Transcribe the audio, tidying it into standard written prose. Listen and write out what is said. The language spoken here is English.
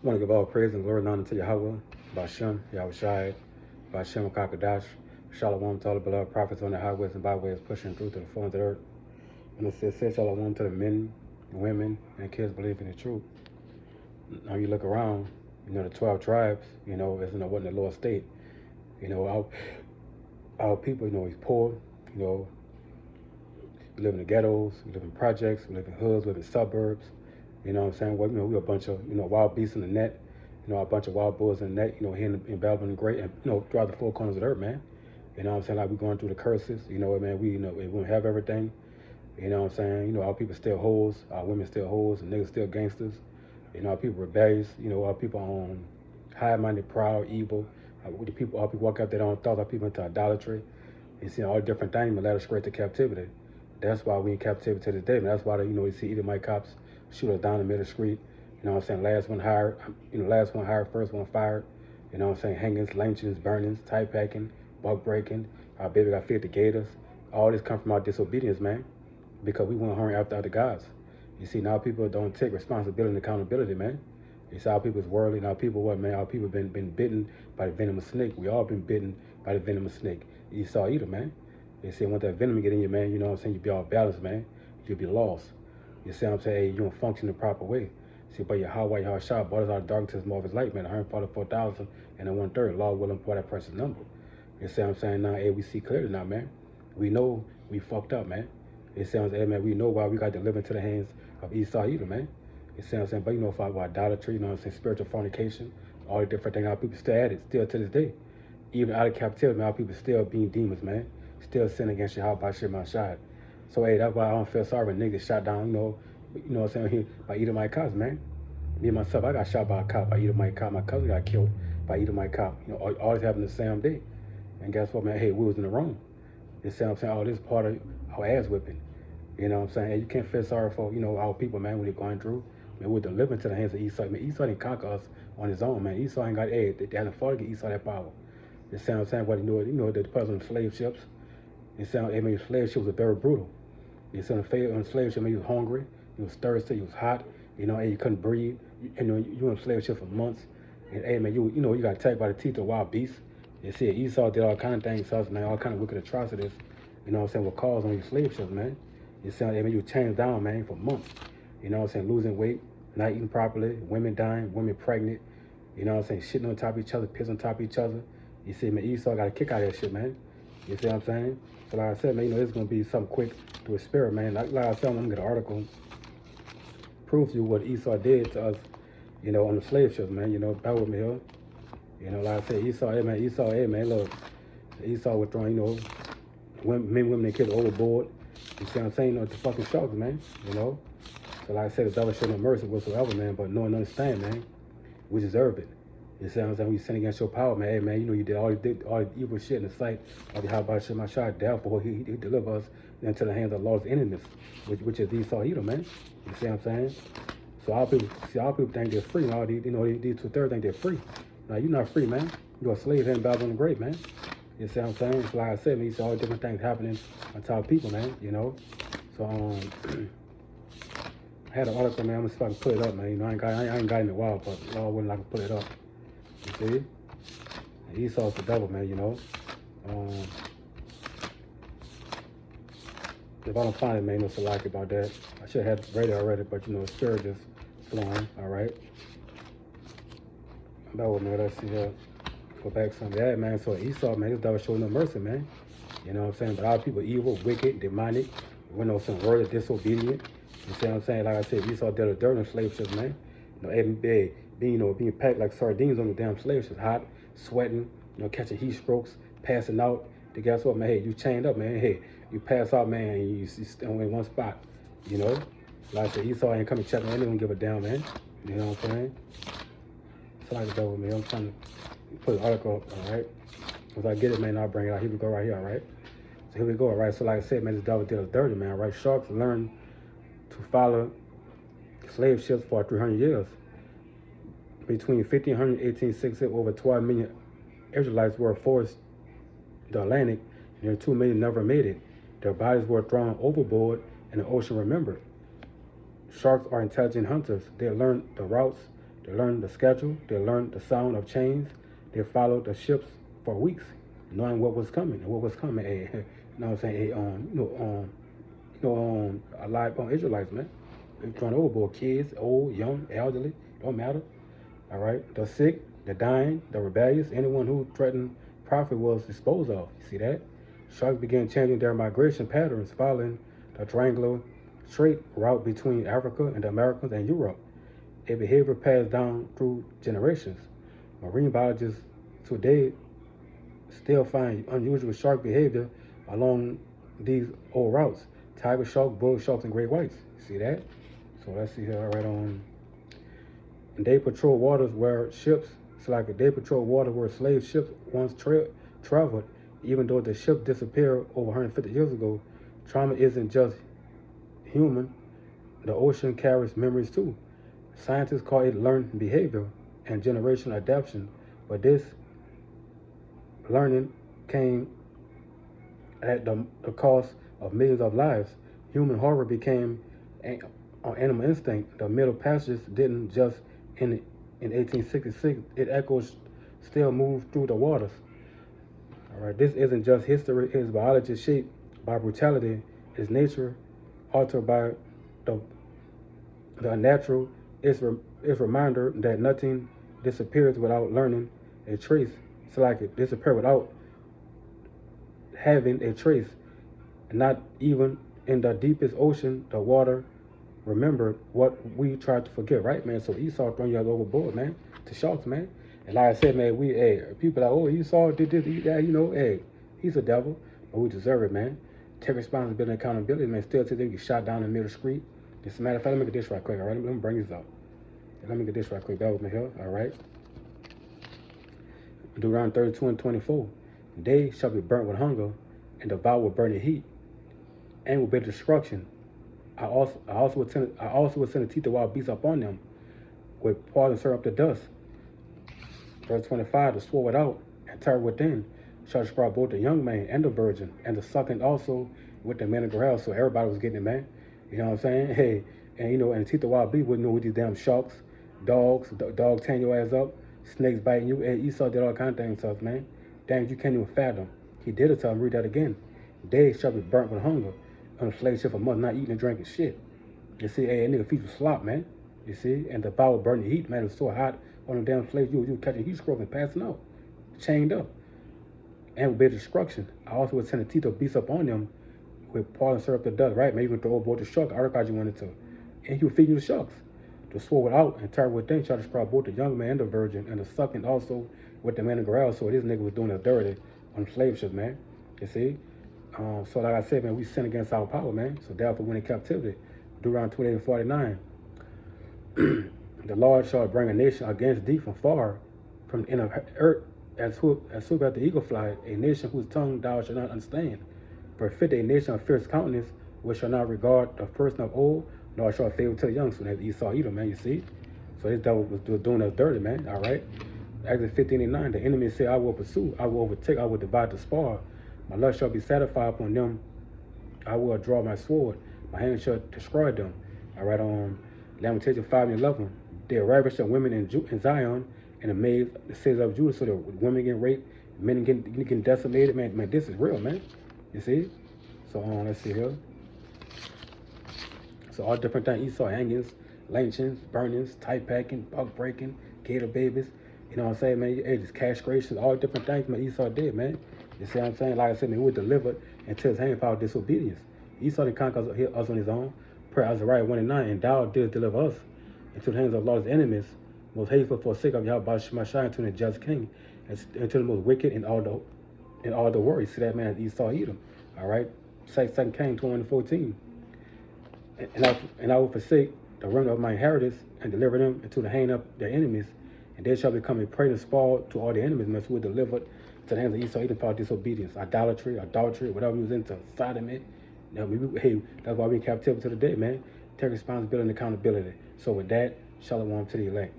I want to give all praise and glory and honor to Yahweh, Bashem, Yahushai, Bashem, Kakadash, Shalom to all the beloved prophets on the highways and byways pushing through to the four of the earth. And it says Shalom to the men, women, and kids believing in the truth. Now you look around, the 12 tribes, it's what in the lower state. Our people, is poor, we live in the ghettos, we live in projects, we live in hoods, we live in suburbs. You know what I'm saying? Well, we're a bunch of, wild beasts in the net, a bunch of wild bulls in the net, here in Babylon the Great, and, throughout the four corners of the earth, man. You know what I'm saying? Like, we're going through the curses, man, we don't have everything. You know what I'm saying? Our people still hoes, our women still hoes, and niggas still gangsters. Our people rebellious, our people high-minded, proud, evil. Our people walk out their own thoughts, our people into idolatry. You see all the different things that led us straight to captivity. That's why we in captivity to this day, man. That's why, you see Edomite cops shoot us down the middle of the street. You know what I'm saying? Last one hired, first one fired. You know what I'm saying? Hangings, lynchings, burnings, tie packing, buck breaking. Our baby got 50 gators. All this come from our disobedience, man, because we went hungry after other gods. You see, now people don't take responsibility and accountability, man. You see, our people's worldly. Now people what, man? Our people been bitten by the venomous snake. We all been bitten by the venomous snake. Esau Edom, man. You see, when that venom get in you, man, you know what I'm saying? You be all balanced, man. You'll be lost. You see what I'm saying? Hey, you don't function the proper way. See, but Yahweh, Yahushua brought us out of darkness more of his light, man. 144,000 and then 1/3. Lord willing for that person's number. You see what I'm saying? Now, hey, we see clearly now, man. We know we fucked up, man. You see what I'm saying? Hey, man, we know why we got delivered into the hands of Esau Edom, man. You see what I'm saying? But for idolatry, you know what I'm saying? Spiritual fornication, all the different things. Our people still at it, still to this day. Even out of captivity, man, our people still being demons, man. Still sin against Yahweh Shema Shad. So hey, that's why I don't feel sorry when niggas shot down, you know what I'm saying, by Edomite cops, man. Me myself, I got shot by a cop by Edomite cop. My cousin got killed by Edomite cop. All this happened the same day. And guess what, man? Hey, we was in the wrong. You see what I'm saying? All this part of our ass whipping. You know what I'm saying? Hey, you can't feel sorry for, our people, man, when they're going through. Man, we're delivering to the hands of Esau. Man, Esau didn't conquer us on his own, man. Esau ain't got, hey, they hadn't fought to get Esau that power. You see what I'm saying? But they put us on slave ships. You see, slave ships were very brutal. You see, on slave ship, man, you was hungry, you was thirsty, you was hot, and you couldn't breathe. You were in slave ship for months. And hey, man, you got attacked by the teeth of wild beasts. You see, Esau did all kind of things to us, man, all kind of wicked atrocities, what caused on your slave ships, man. You see, hey, man, you were chained down, man, for months. Losing weight, not eating properly, women dying, women pregnant, shitting on top of each other, pissing on top of each other. You see, man, Esau got a kick out of that shit, man. You see what I'm saying? So like I said, man, it's going to be something quick to his spirit, man. Like I said, I'm going to get an article, proves you what Esau did to us, on the slave ships, man. Bear with me here. Like I said, Esau, hey, man, look. Esau was throwing, men, women, and kids overboard. You see what I'm saying? The fucking sharks, man, So like I said, the devil showed no mercy whatsoever, man, but know and understand, man, we deserve it. You see what I'm saying? When you sin against your power, man, hey, man, you did all the evil shit in the sight of the Yahweh Shema Shad. Therefore, he deliver us into the hands of Lord's enemies, which is Esau Edom, man. You see what I'm saying? So our people think they're free. And all these 2/3 think they're free. Now, you're not free, man. You're a slave here in Babylon the Great, man. You see what I'm saying? So like I said, man, you see all the different things happening on our people, man, So, I had an article, man. I'm going to see if I can put it up, man. I ain't got it in a while, but Lord willing, I can put it up. You see? And Esau's the devil, man, If I don't find it, man, so like about that. I should have read it already, but the spirit just flowing, all right? That was, man, let's see here. Go back some of that, man. So Esau, man, this devil showing no mercy, man. You know what I'm saying? But our people evil, wicked, demonic, some word of disobedient. You see what I'm saying? Like I said, Esau did a dirt on slave ships, man. Being packed like sardines on the damn slave ships, hot, sweating, catching heat strokes, passing out. Then guess what, man? Hey, you chained up, man. Hey, you pass out, man, and you stay in one spot. Like I said, Esau ain't coming checking. Anyone give a damn, man. You know what I'm saying? So like that with me. I'm trying to put an article up, all right? Once I get it, man, I'll bring it out. Here we go right here, all right? So here we go, all right? So like I said, man, this devil did us dirty, man, right? Sharks learned to follow slave ships for 300 years. Between 1500 and 1860, over 12 million Israelites were forced the Atlantic, and nearly 2 million never made it. Their bodies were thrown overboard, and the ocean remembered. Sharks are intelligent hunters. They learn the routes They learned the schedule. They learned the sound of chains. They followed the ships for weeks, knowing what was coming and what was coming. You know what I'm saying? Alive on Israelites, man. They're throwing overboard. Kids, old, young, elderly, don't matter. All right. The sick, the dying, the rebellious, anyone who threatened profit was disposed of. You see that? Sharks began changing their migration patterns, following the triangular trade route between Africa and the Americas and Europe. A behavior passed down through generations. Marine biologists today still find unusual shark behavior along these old routes. Tiger shark, bull sharks, and great whites. See that? So let's see here right on. They patrol waters where ships, they patrol water where slave ships once traveled. Even though the ship disappeared over 150 years ago, trauma isn't just human. The ocean carries memories too. Scientists call it learned behavior and generational adaptation, but this learning came at the cost of millions of lives. Human horror became animal instinct. The Middle Passage didn't just end in 1866. It echoes still move through the waters. All right, this isn't just history. It's biology shaped by brutality. It's nature altered by the unnatural. It's a reminder that nothing disappears without learning a trace. It's like it disappears without having a trace. Not even in the deepest ocean, the water remembered what we tried to forget, right, man? So Esau throwing you overboard, man, to sharks, man. And like I said, man, people like, oh, Esau did this, did that, he's a devil, but we deserve it, man. Take responsibility and accountability, man. Still today, we get shot down in the middle of the street. As a matter of fact, let me get this right quick, all right? Let me bring this up. Let me get this right quick. Bear with me here, all right? Deuteronomy 32:24. They shall be burnt with hunger, and devoured with burning heat, and will be destruction. I also will send the teeth of wild beasts upon them, with paws and stir up the dust. Verse 25, the sword without and terror within shall destroy both the young man and the virgin, and the sucking also with the men of Gorel. So everybody was getting it, man. You know what I'm saying? Hey, and and the teeth of wild beasts wouldn't know with these damn sharks, dogs, dog tearing your ass up, snakes biting you. And Esau did all kinds of things to us, man. Things you can't even fathom. He did it to him. Read that again. They shall be burnt with hunger on a slave ship for months, not eating and drinking shit. You see, that nigga feet was slop, man. You see, and the fire burning heat, man. It was so hot on them damn slaves. You catching heat stroke and passing out, chained up, and with destruction. I also would send the teeth of beasts up on them with paws and stir up the dust, right? Maybe with the old boy the shark. I record you wanted to, and he would feed you the sharks. The sword without and terror within shall destroy both the young man and the virgin, and the sucking also with the man of Gorel. So this nigga was doing the dirty on the slave ship, man. You see. So like I said, man, we sin against our power, man. So therefore, when in captivity, Deuteronomy 28:49, the Lord shall bring a nation against thee from far, from the end of earth, as swoop as the eagle fly, a nation whose tongue thou shalt not understand. Perfect a nation of fierce countenance, which shall not regard the first of old, nor shall favor to the young. So that's Esau Edom, man. You see. So this devil was doing us dirty, man. All right. Exodus 15:9, the enemy said, I will pursue, I will overtake, I will divide the spoil. My lust shall be satisfied upon them. I will draw my sword. My hand shall destroy them. All right, Lamentation 5:11. They ravish the women in Zion and amaze the cities of Judah. So the women getting raped, men getting decimated. Man, this is real, man. You see? So let's see here. So all different things. Esau hangings, lynchings, burnings, tight packing, buck breaking, gator babies. You know what I'm saying, man? Hey, just castrations, all different things, man. Esau did, man. You see what I'm saying? Like I said, man, he was delivered into his hand power disobedience. Esau didn't conquer us on his own. Per Azariah 1:9, and thou didst deliver us into the hands of Lord's enemies, most hateful for sake of Yahweh Shemashai, to the just king, and to the most wicked in all the world. You see that, man? Esau Edom. All right? 2 Kings 21:14. And I will forsake the remnant of my inheritance and deliver them into the hand of their enemies, and they shall become a prey and spoil to all their enemies, man, who were delivered to the hands of Esau Edom for disobedience, idolatry, adultery, whatever he was into, sodomy. Hey, that's why we in captivity to the day, man. Take responsibility and accountability. So with that, shalom to the elect.